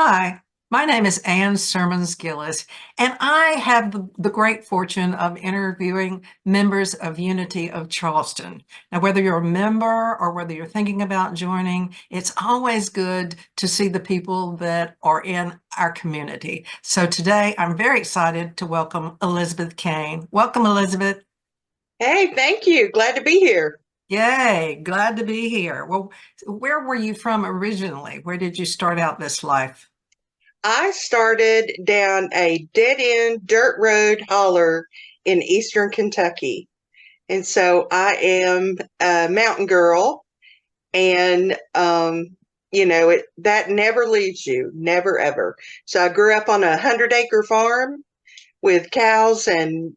Hi, my name is Ann Sermons Gillis, and I have the great fortune of interviewing members of Unity of Charleston. Now, whether you're a member or whether you're thinking about joining, it's always good to see the people that are in our community. So today, I'm very excited to welcome Elizabeth Cain. Welcome, Elizabeth. Hey, thank you. Glad to be here. Yay, glad to be here. Well, where were you from originally? Where did you start out this life? I started down a dead end dirt road holler in eastern Kentucky. And so I am a mountain girl and it that never leaves you, never ever. So I grew up on a 100-acre farm with cows and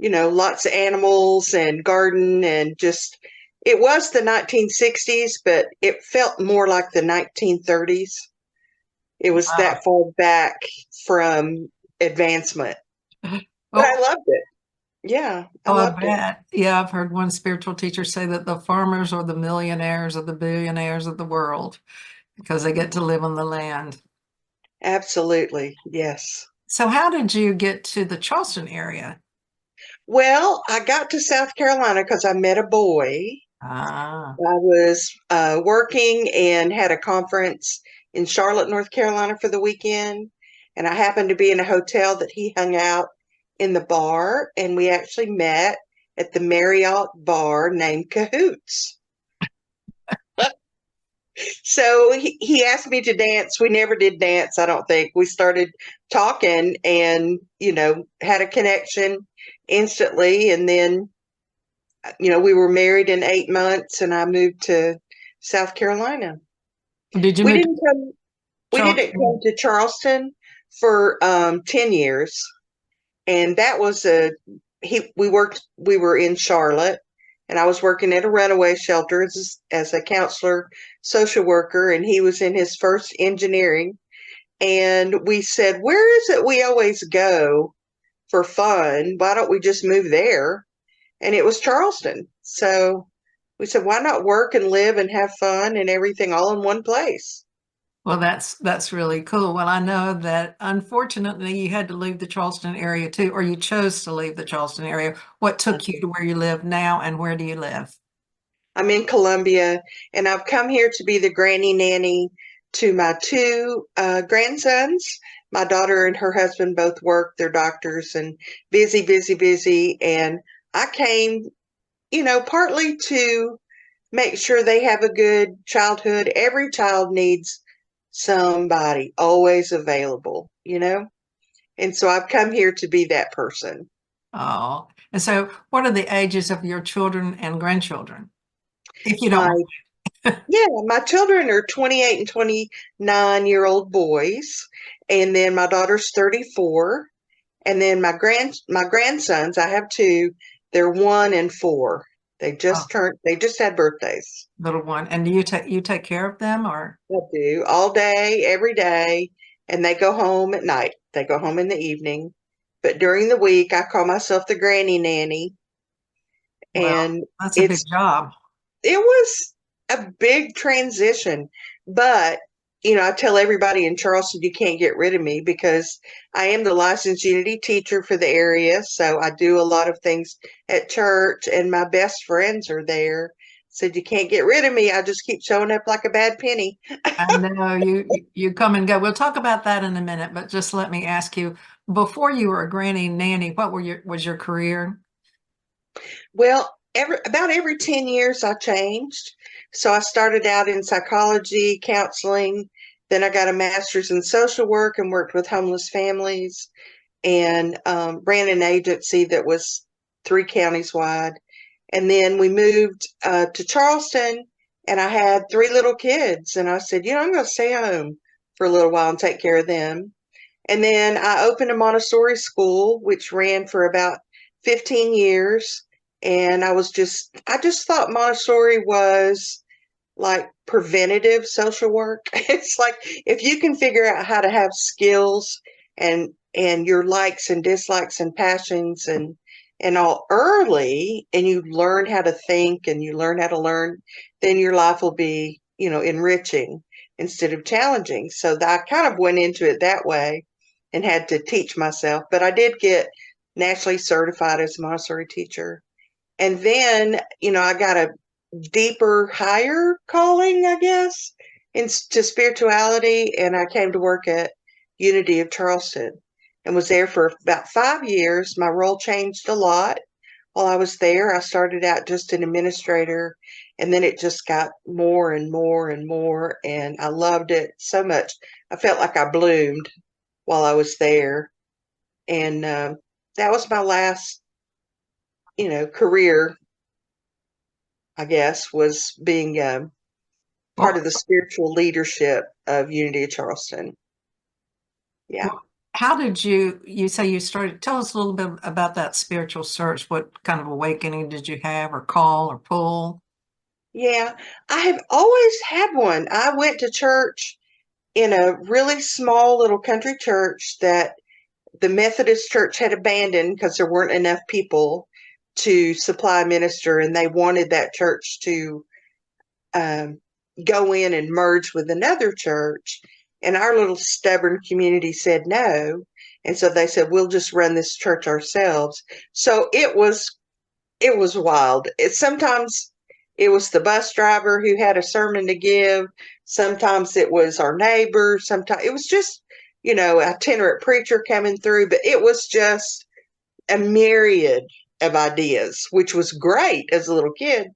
lots of animals and garden and just it was the 1960s, but it felt more like the 1930s. It was Wow. that far back from advancement, but I Oh, loved it. Yeah, I oh, I loved it. bet. Yeah, I've heard one spiritual teacher say that the farmers are the millionaires or the billionaires of the world because they get to live on the land. Absolutely. Yes. So how did you get to the Charleston area? Well, I got to South Carolina because I met a boy. Ah, I was working and had a conference in Charlotte, North Carolina for the weekend. And I happened to be in a hotel that he hung out in the bar. And we actually met at the Marriott bar named Cahoots. So he asked me to dance. We never did dance, I don't think. We started talking and, had a connection instantly. And then, we were married in 8 months and I moved to South Carolina. did you We move to didn't come, we didn't come Charleston? to Charleston for 10 years. And that was we were in Charlotte and I was working at a runaway shelter as a counselor, social worker, and he was in his first engineering. And we said, where is it we always go for fun? Why don't we just move there? And it was Charleston. So we said, why not work and live and have fun and everything all in one place? Well, that's really cool. Well, I know that unfortunately you had to leave the Charleston area too, or you chose to leave the Charleston area. What took you to where you live now, and where do you live? I'm in Columbia, and I've come here to be the granny nanny to my two grandsons. My daughter and her husband both work, they're doctors and busy, busy, busy. And I came, partly to make sure they have a good childhood. Every child needs somebody always available. And so I've come here to be that person. Oh, and so what are the ages of your children and grandchildren, if you don't My mind? Yeah, my children are 28 and 29-year-old boys, and then my daughter's 34, and then my grandsons, I have two, they're 1 and 4. Oh, They just had birthdays. little one. And do you take care of them or? I do all day, every day, and they go home at night. They go home in the evening. But during the week, I call myself the granny nanny, Well, and that's a big it's job. it was a big transition, but I tell everybody in Charleston you can't get rid of me because I am the licensed Unity teacher for the area. So I do a lot of things at church, and my best friends are there. Said you can't get rid of me. I just keep showing up like a bad penny. I know you come and go. We'll talk about that in a minute, but just let me ask you, before you were a granny nanny, what was your career? Well, about every 10 years I changed. So I started out in psychology, counseling. Then I got a master's in social work and worked with homeless families and ran an agency that was 3 counties wide. And then we moved to Charleston, and I had 3 little kids. And I said, I'm going to stay home for a little while and take care of them. And then I opened a Montessori school, which ran for about 15 years. And I just thought Montessori was like preventative social work. It's like if you can figure out how to have skills and your likes and dislikes and passions and all early, and you learn how to think and you learn how to learn, then your life will be, enriching. instead of challenging. So I kind of went into it that way and had to teach myself. But I did get nationally certified as a Montessori teacher. And then, I got a deeper, higher calling, I guess, into spirituality. And I came to work at Unity of Charleston and was there for about 5 years. My role changed a lot while I was there. I started out just an administrator, and then it just got more and more and more. And I loved it so much. I felt like I bloomed while I was there. And that was my last, career, I guess, was being part Well, of the spiritual leadership of Unity of Charleston. Yeah. well, how did you say you started? Tell us a little bit about that spiritual search. What kind of awakening did you have, or call, or pull? Yeah. I have always had one. I went to church in a really small little country church that the Methodist church had abandoned because there weren't enough people to supply a minister, and they wanted that church to um, go in and merge with another church. And our little stubborn community said no. And so they said, we'll just run this church ourselves. So it was wild. Sometimes it was the bus driver who had a sermon to give. Sometimes it was our neighbor. Sometimes it was just, itinerant preacher coming through. But it was just a myriad of ideas, which was great as a little kid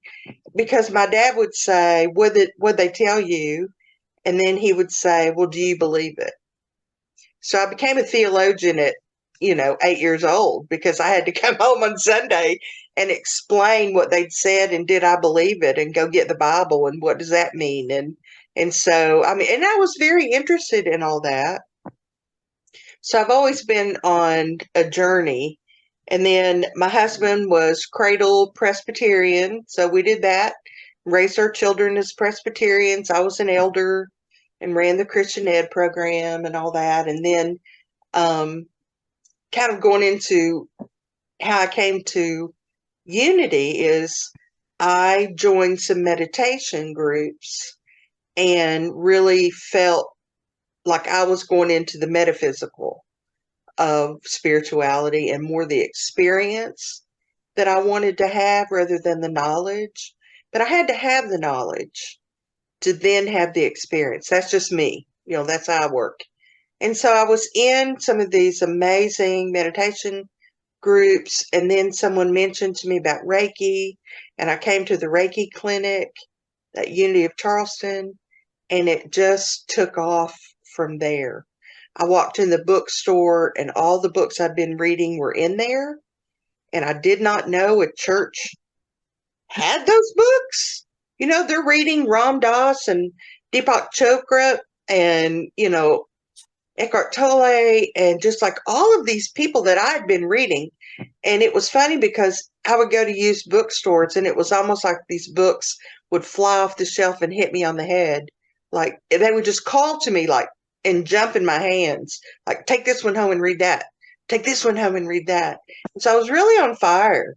because my dad would say, would they tell you? And then he would say, well, do you believe it? So I became a theologian at, 8 years old because I had to come home on Sunday and explain what they'd said and did I believe it and go get the Bible and what does that mean? And so I mean, and I was very interested in all that. So I've always been on a journey. And then my husband was cradle Presbyterian. So we did that, raised our children as Presbyterians. I was an elder and ran the Christian Ed program and all that. And then um, kind of going into how I came to Unity is I joined some meditation groups and really felt like I was going into the metaphysical of spirituality and more the experience that I wanted to have rather than the knowledge. But I had to have the knowledge to then have the experience. That's just me. That's how I work. And so I was in some of these amazing meditation groups, and then someone mentioned to me about Reiki, and I came to the Reiki clinic at Unity of Charleston, and it just took off from there. I walked in the bookstore, and all the books I'd been reading were in there, and I did not know a church had those books. They're reading Ram Dass and Deepak Chopra and, Eckhart Tolle and just like all of these people that I had been reading. And it was funny because I would go to used bookstores and it was almost like these books would fly off the shelf and hit me on the head. Like they would just call to me like and jump in my hands. Like, take this one home and read that. Take this one home and read that. And so I was really on fire,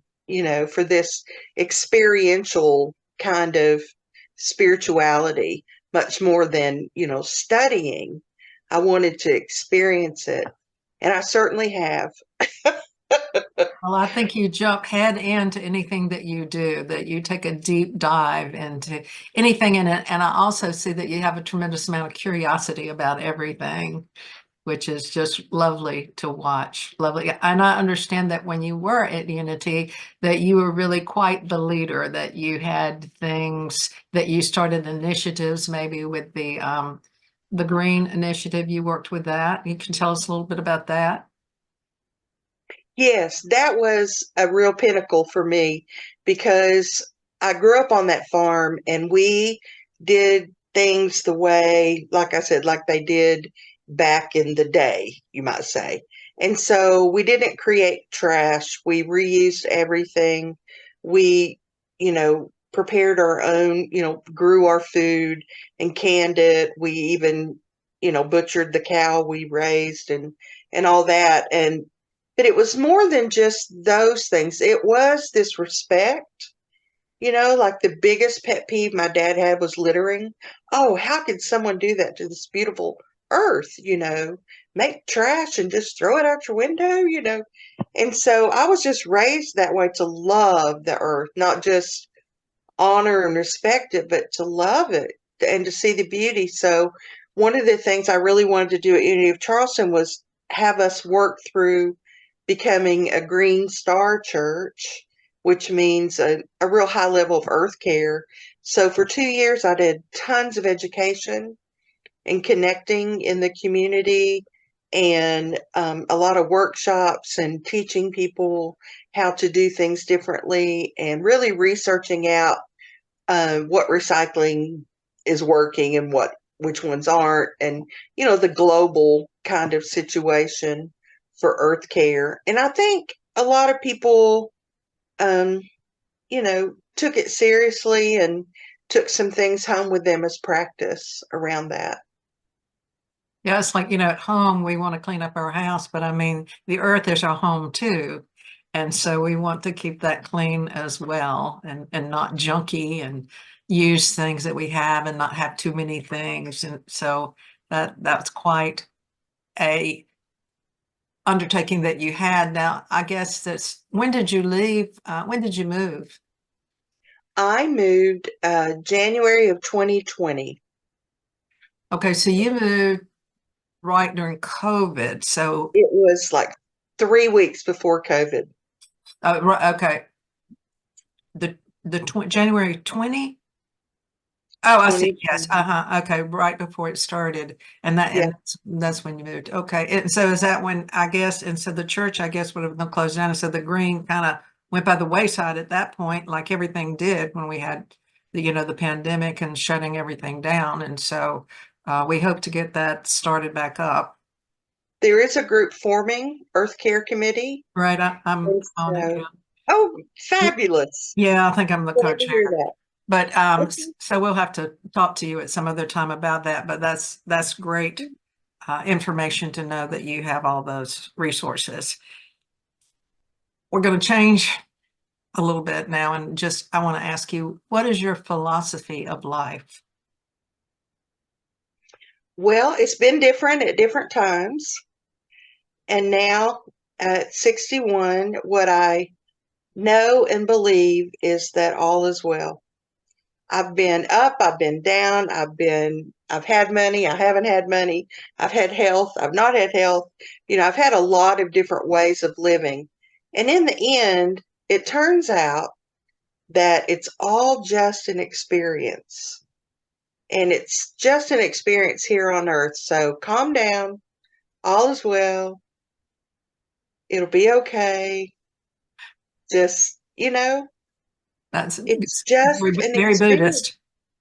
for this experiential kind of spirituality, much more than, studying. I wanted to experience it. And I certainly have. Well, I think you jump head into anything that you do, that you take a deep dive into anything in it. And I also see that you have a tremendous amount of curiosity about everything, which is just lovely to watch. Lovely. And I understand that when you were at Unity, that you were really quite the leader, that you had things that you started initiatives, maybe with the Green Initiative, you worked with that. You can tell us a little bit about that. Yes, that was a real pinnacle for me because I grew up on that farm and we did things the way, like I said, like they did back in the day, you might say. And so we didn't create trash. We reused everything. We, prepared our own, grew our food and canned it. We even, butchered the cow we raised and all that. But it was more than just those things. It was this respect, Like the biggest pet peeve my dad had was littering. Oh, how could someone do that to this beautiful earth? Make trash and just throw it out your window. And so I was just raised that way to love the earth, not just honor and respect it, but to love it and to see the beauty. So one of the things I really wanted to do at Unity of Charleston was have us work through becoming a Green Star church, which means a real high level of earth care. So for 2 years, I did tons of education and connecting in the community and a lot of workshops and teaching people how to do things differently and really researching out what recycling is working and which ones aren't, and the global kind of situation for earth care. And I think a lot of people, um, took it seriously and took some things home with them as practice around that. Yeah, it's like, at home we want to clean up our house, but I mean, the earth is our home too. And so we want to keep that clean as well and not junky and use things that we have and not have too many things. And so that's quite a undertaking that you had. Now, I guess when did you leave? When did you move? I moved January of 2020. Okay, so you moved right during COVID. So, It was like 3 weeks before COVID. right, okay, January 20. Oh, I see. Yes. 2020. Okay. Right before it started. Yeah. That's when you moved. Okay. And so is that when I guess, and so the church, I guess, would have been closed down. And so the green kind of went by the wayside at that point, like everything did when we had the pandemic and shutting everything down. And so we hope to get that started back up. There is a group forming, Earth Care Committee. Right. I'm And on it. so, oh, fabulous. Yeah, I think I'm the Glad to co-chair. hear that. But Okay. so we'll have to talk to you at some other time about that. But that's great information to know that you have all those resources. We're going to change a little bit now, and just I want to ask you, what is your philosophy of life? Well, it's been different at different times. And now at 61, what I know and believe is that all is well. I've been up, I've been down, I've had money, I haven't had money, I've had health, I've not had health. I've had a lot of different ways of living. And in the end, it turns out that it's all just an experience. And it's just an experience here on earth. So calm down, all is well, it'll be okay. Just, That's it's it's just an very experience.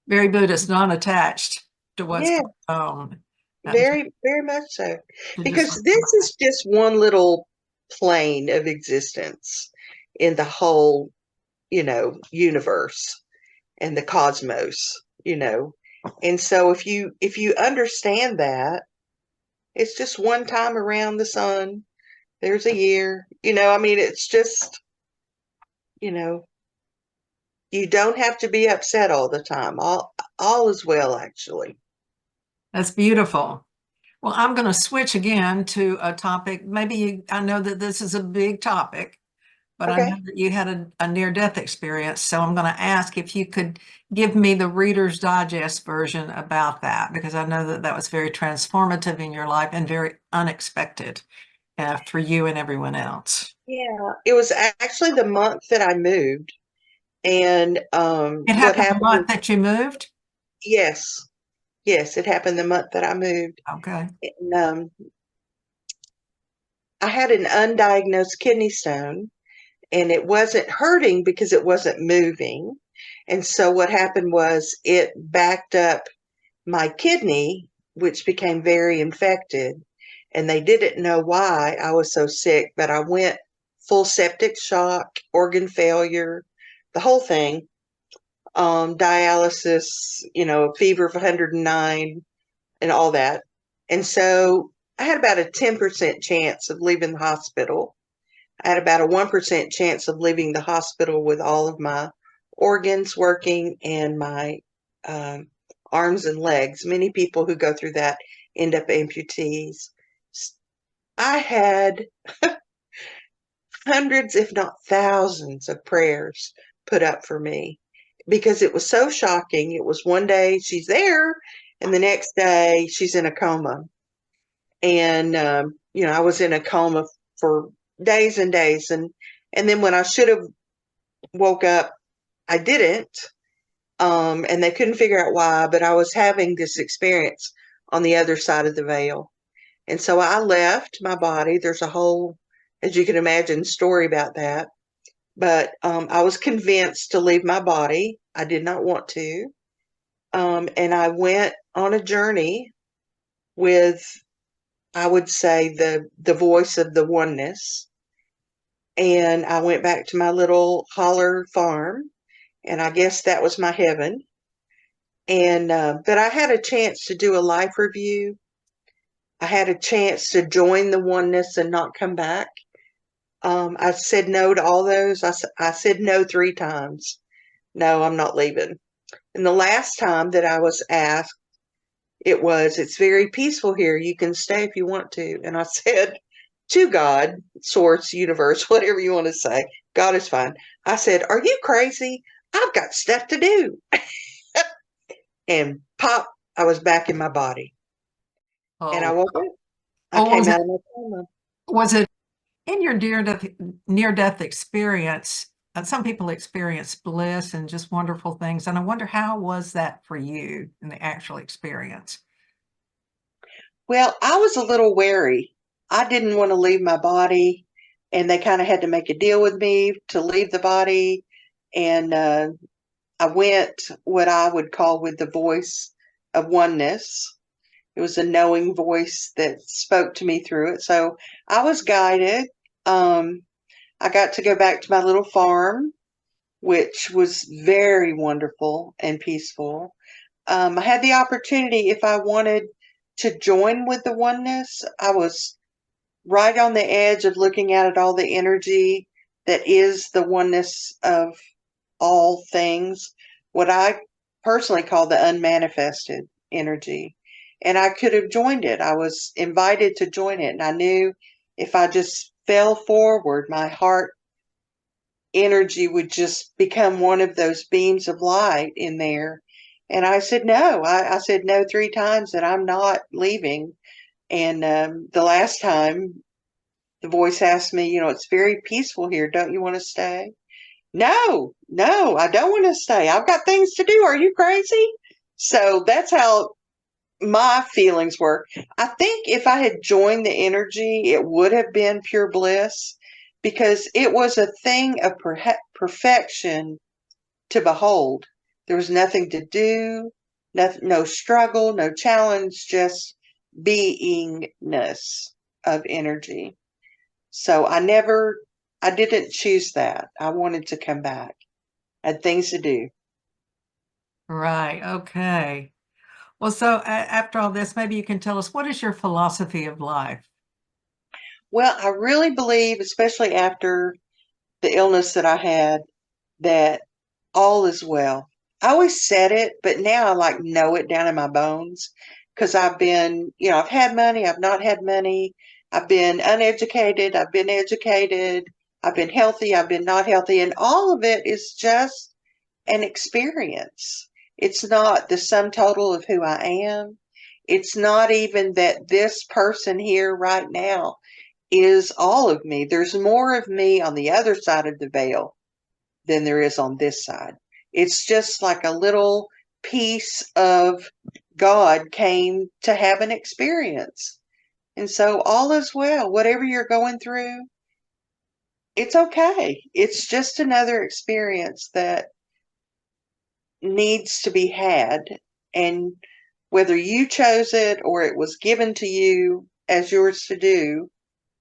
Very Buddhist, non-attached to what's Yeah, going on, and very, very much so. to just Because this is just one little plane of existence in the whole, universe and the cosmos. And so if you understand that, it's just one time around the sun. There's a year. I mean, it's just, you know, you don't have to be upset all the time. All is well, actually. that's beautiful. Well, I'm going to switch again to a topic. I know that this is a big topic, but I know Okay. that you had a near-death experience. So I'm going to ask if you could give me the Reader's Digest version about that, because I know that that was very transformative in your life and very unexpected for you and everyone else. Yeah. It was actually the month that I moved. And It what happened the happened month was, that you moved? yes, yes, it happened the month that I moved. Okay. And I had an undiagnosed kidney stone, and it wasn't hurting because it wasn't moving. And so what happened was it backed up my kidney, which became very infected. And they didn't know why I was so sick, but I went full septic shock, organ failure, the whole thing, dialysis, fever of 109 and all that. And so I had about a 10% chance of leaving the hospital. I had about a 1% chance of leaving the hospital with all of my organs working and my um, arms and legs. Many people who go through that end up amputees. I had hundreds, if not thousands, of prayers put up for me because it was so shocking. It was one day she's there, and the next day she's in a coma. And I was in a coma for days and days, and then when I should have woke up, I didn't. And they couldn't figure out why, but I was having this experience on the other side of the veil. And so I left my body. There's a whole, as you can imagine, story about that. But I was convinced to leave my body. I did not want to. And I went on a journey with, I would say, the voice of the oneness. And I went back to my little holler farm, and I guess that was my heaven. And but I had a chance to do a life review. I had a chance to join the oneness and not come back. I said no to all those. I said no 3 times. No, I'm not leaving. And the last time that I was asked, it's very peaceful here. You can stay if you want to. And I said to God, source, universe, whatever you want to say, God is fine. I said, are you crazy? I've got stuff to do. And pop, I was back in my body. And I Oh, woke up. I oh, came out of my coma. was it in your near death experience? Some people experience bliss and just wonderful things, and I wonder how was that for you in the actual experience? Well, I was a little wary. I didn't want to leave my body, and they kind of had to make a deal with me to leave the body. And I went what I would call with the voice of oneness. It was a knowing voice that spoke to me through it. So I was guided. Um, I got to go back to my little farm, which was very wonderful and peaceful. I had the opportunity, if I wanted to join with the oneness, I was right on the edge of looking at it, all the energy that is the oneness of all things, what I personally call the unmanifested energy. And I could have joined it. I was invited to join it. And I knew if I just fell forward, my heart energy would just become one of those beams of light in there. And I said, no. I said no 3 times that I'm not leaving. And the last time the voice asked me, it's very peaceful here. Don't you want to stay? No, no, I don't want to stay. I've got things to do. Are you crazy? So that's how my feelings were. I think if I had joined the energy, it would have been pure bliss because it was a thing of perfection to behold. There was nothing to do, no struggle, no challenge, just beingness of energy. So I didn't choose that. I wanted to come back. I had things to do. Right. Okay. Well, so after all this, maybe you can tell us what is your philosophy of life? Well, I really believe, especially after the illness that I had, that all is well. I always said it, but now I like know it down in my bones because I've had money, I've not had money, I've been uneducated, I've been educated, I've been healthy, I've been not healthy, and all of it is just an experience. It's not the sum total of who I am. It's not even that this person here right now is all of me. There's more of me on the other side of the veil than there is on this side. It's just like a little piece of God came to have an experience. And so all is well. Whatever you're going through, it's okay. It's just another experience that needs to be had. And whether you chose it or it was given to you as yours to do,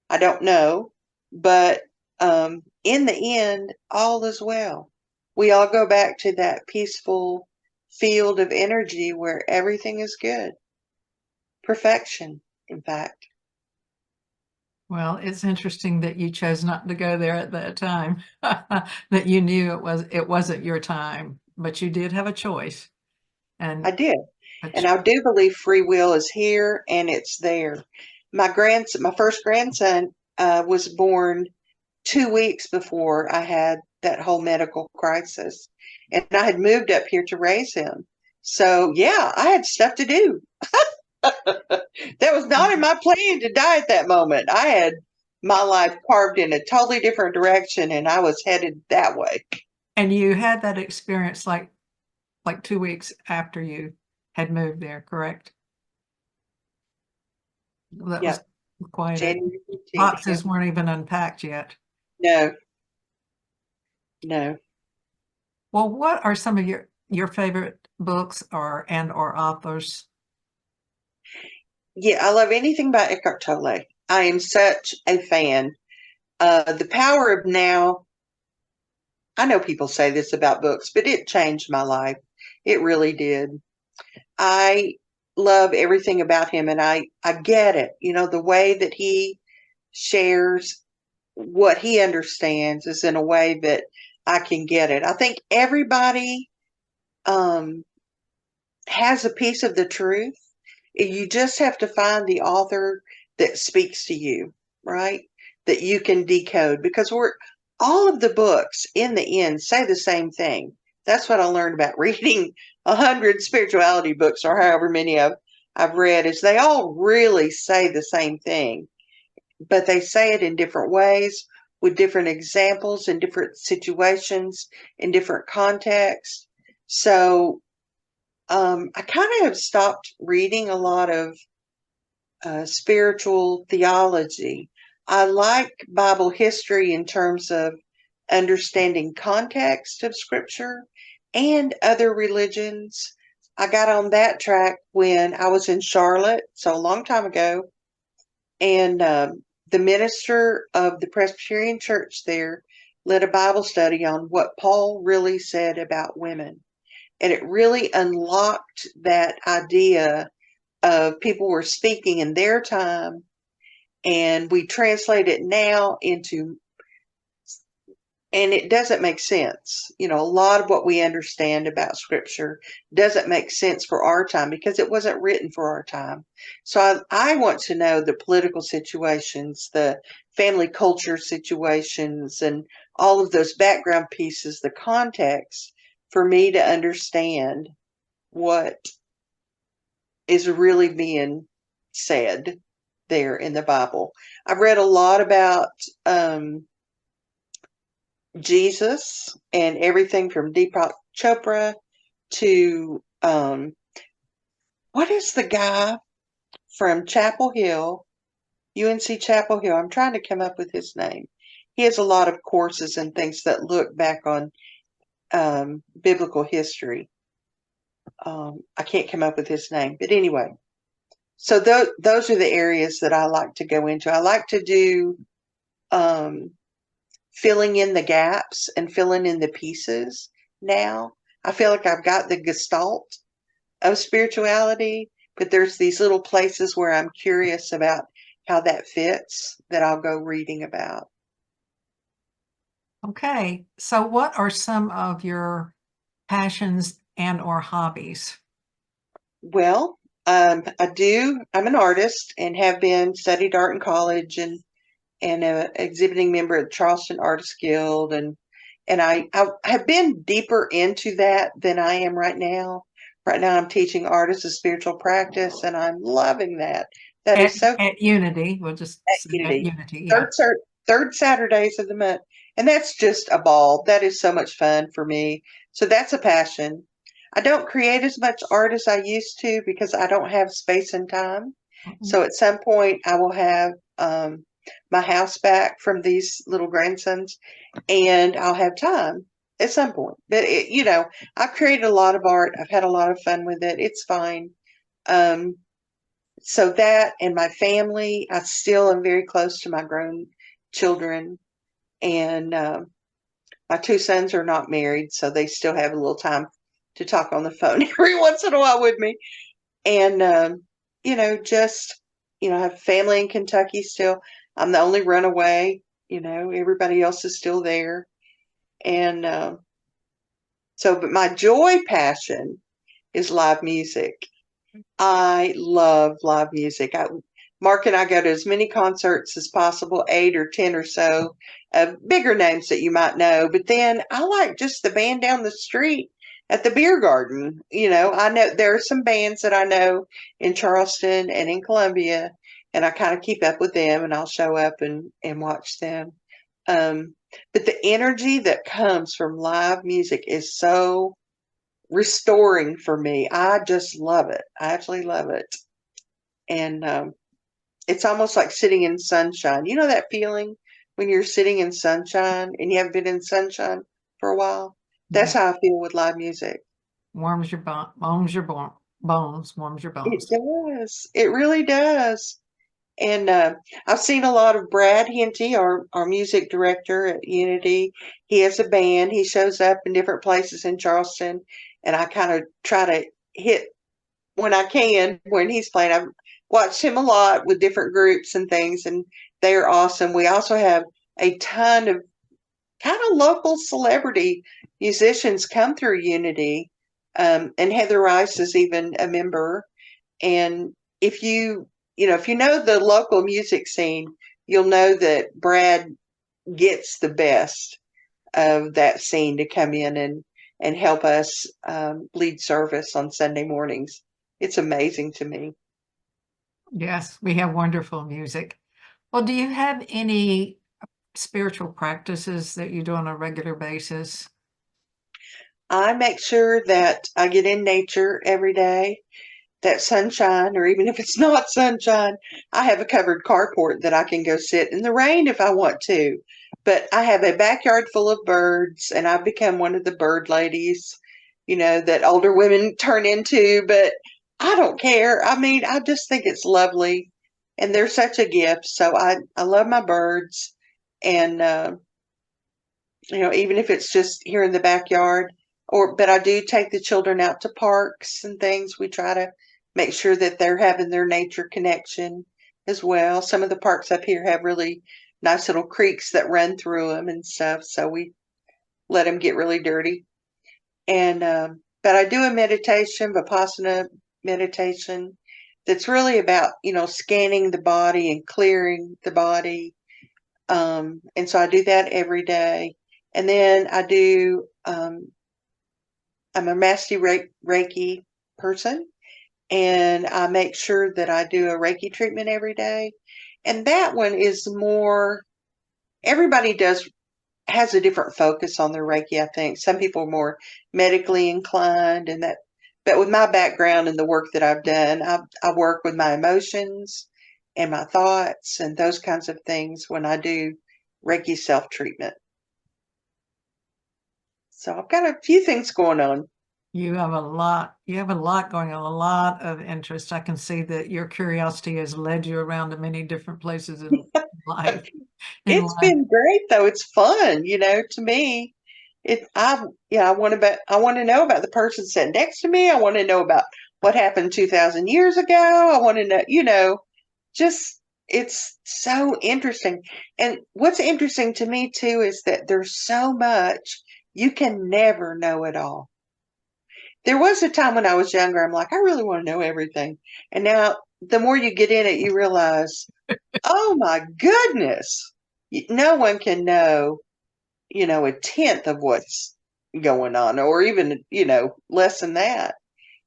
I don't know. But in the end, all is well. We all go back to that peaceful field of energy where everything is good. Perfection, in fact. Well, it's interesting that you chose not to go there at that time, that you knew it wasn't your time, but you did have a choice. I And did. a And ch- I do believe free will is here and it's there. My first grandson, was born 2 weeks before I had that whole medical crisis. And I had moved up here to raise him. So, yeah, I had stuff to do. That was not in my plan to die at that moment. I had my life carved in a totally different direction and I was headed that way. and you had that experience like 2 weeks after you had moved there, correct? That was Yep. quite a January 15th. boxes Yep. weren't even unpacked yet. No, no. Well, what are some of your favorite books or authors? Yeah, I love anything by Eckhart Tolle. I am such a fan. The Power of Now. I know people say this about books, but it changed my life. It really did. I love everything about him and I get it. You know, the way that he shares what he understands is in a way that I can get it. I think everybody um has a piece of the truth. You just have to find the author that speaks to you, right? That you can decode because we're all of the books in the end say the same thing. That's what I learned about reading 100 spirituality books or however many I've read is they all really say the same thing, but they say it in different ways with different examples in different situations in different contexts. So I kind of have stopped reading a lot of spiritual theology. I like Bible history in terms of understanding context of scripture and other religions. I got on that track when I was in Charlotte, so a long time ago, and the minister of the Presbyterian church there led a Bible study on what Paul really said about women. And it really unlocked that idea of people were speaking in their time, and we translate it now into, and it doesn't make sense. You know, a lot of what we understand about scripture doesn't make sense for our time because it wasn't written for our time. So I want to know the political situations, the family culture situations, and all of those background pieces, the context for me to understand what is really being said there in the Bible. I've read a lot about Jesus and everything from Deepak Chopra to what is the guy from Chapel Hill, UNC Chapel Hill? I'm trying to come up with his name. He has a lot of courses and things that look back on biblical history. I can't come up with his name, but anyway, so those are the areas that I like to go into. I like to do um, filling in the gaps and filling in the pieces now. I feel like I've got the gestalt of spirituality, but there's these little places where I'm curious about how that fits that I'll go reading about. Okay, so what are some of your passions and or hobbies? Well, I'm an artist and have been studied art in college and a exhibiting member of the Charleston Artist Guild and I have been deeper into that than I am right now. Right now I'm teaching art as a spiritual practice and I'm loving that. That At is so at Unity, we'll just at say at Unity. Unity, yeah. Third Saturdays of the month. And that's just a ball. That is so much fun for me. So that's a passion. I don't create as much art as I used to because I don't have space and time. Mhm. So at some point I will have my house back from these little grandsons and I'll have time at some point. But I've created a lot of art. I've had a lot of fun with it. It's fine. Um, so that and my family, I still am very close to my grown children, and my two sons are not married, so they still have a little time to talk on the phone every once in a while with me. And just I have family in Kentucky still. I'm the only runaway. Everybody else is still there. And but my joy passion is live music. I love live music. Mark and I go to as many concerts as possible, 8 or 10 or so, of bigger names that you might know. But then I like just the band down the street at the beer garden. I know there are some bands that I know in Charleston and in Columbia, and I kind of keep up with them, and I'll show up and watch them. Um, but the energy that comes from live music is so restoring for me. I just love it. I absolutely love it. And it's almost like sitting in sunshine. You know that feeling when you're sitting in sunshine and you haven't been in sunshine for a while? That's Yeah. how I feel with live music. Warms your It bones. does. It really does. And I've seen a lot of Brad Henty, our music director at Unity. He has a band. He shows up in different places in Charleston, and I kind of try to hit when I can when he's playing. I've watched him a lot with different groups and things, and they are awesome. We also have a ton of kind of local celebrity musicians come through Unity, and Heather Rice is even a member. And if you know the local music scene, you'll know that Brad gets the best of that scene to come in and help us lead service on Sunday mornings. It's amazing to me. Yes, we have wonderful music. Well, do you have any spiritual practices that you do on a regular basis? I make sure that I get in nature every day, that sunshine, or even if it's not sunshine, I have a covered carport that I can go sit in the rain if I want to. But I have a backyard full of birds, and I've become one of the bird ladies, that older women turn into. But I don't care. I mean, I just think it's lovely, and they're such a gift. So I love my birds, and even if it's just here in the backyard, but I do take the children out to parks and things. We try to make sure that they're having their nature connection as well. Some of the parks up here have really nice little creeks that run through them and stuff, so we let them get really dirty. And but I do a meditation, Vipassana meditation, that's really about scanning the body and clearing the body, and so I do that every day. And then I'm a Master Reiki person, and I make sure that I do a Reiki treatment every day. And that one is more, everybody has a different focus on their Reiki, I think. Some people are more medically inclined, but with my background and the work that I've done, I work with my emotions and my thoughts and those kinds of things when I do Reiki self treatment. So I've got a few things going on. You have a lot going on, a lot of interest. I can see that your curiosity has led you around to many different places in life. In It's life. been great though. It's fun, to me. I want to know about the person sitting next to me. I want to know about what happened 2000 years ago. I want to know, just it's so interesting. And what's interesting to me too is that there's so much you can never know it all. There was a time when I was younger, I'm like, I really want to know everything. And now the more you get in it, you realize, oh my goodness, no one can know, a tenth of what's going on, or even, less than that.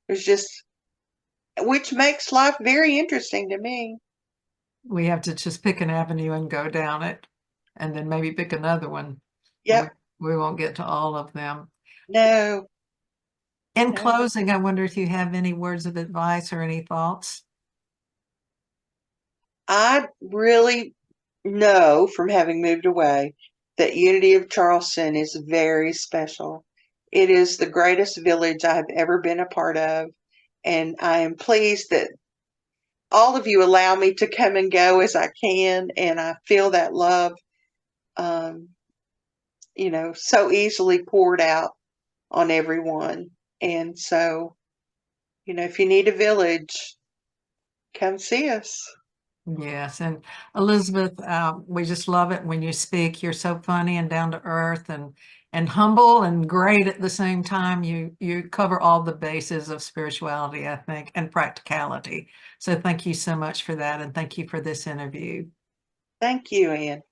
There's just, which makes life very interesting to me. We have to just pick an avenue and go down it, and then maybe pick another one. And Yep. we won't get to all of them. No, In no. closing, I wonder if you have any words of advice or any thoughts. I really know from having moved away that Unity of Charleston is very special. It is the greatest village I have ever been a part of. And I am pleased that all of you allow me to come and go as I can. And I feel that love, um, so easily poured out on everyone. And so, if you need a village, come see us. Yes, and Elizabeth, we just love it when you speak. You're so funny and down to earth and humble and great at the same time. You cover all the bases of spirituality, I think, and practicality. So thank you so much for that, and thank you for this interview. Thank you, Ann.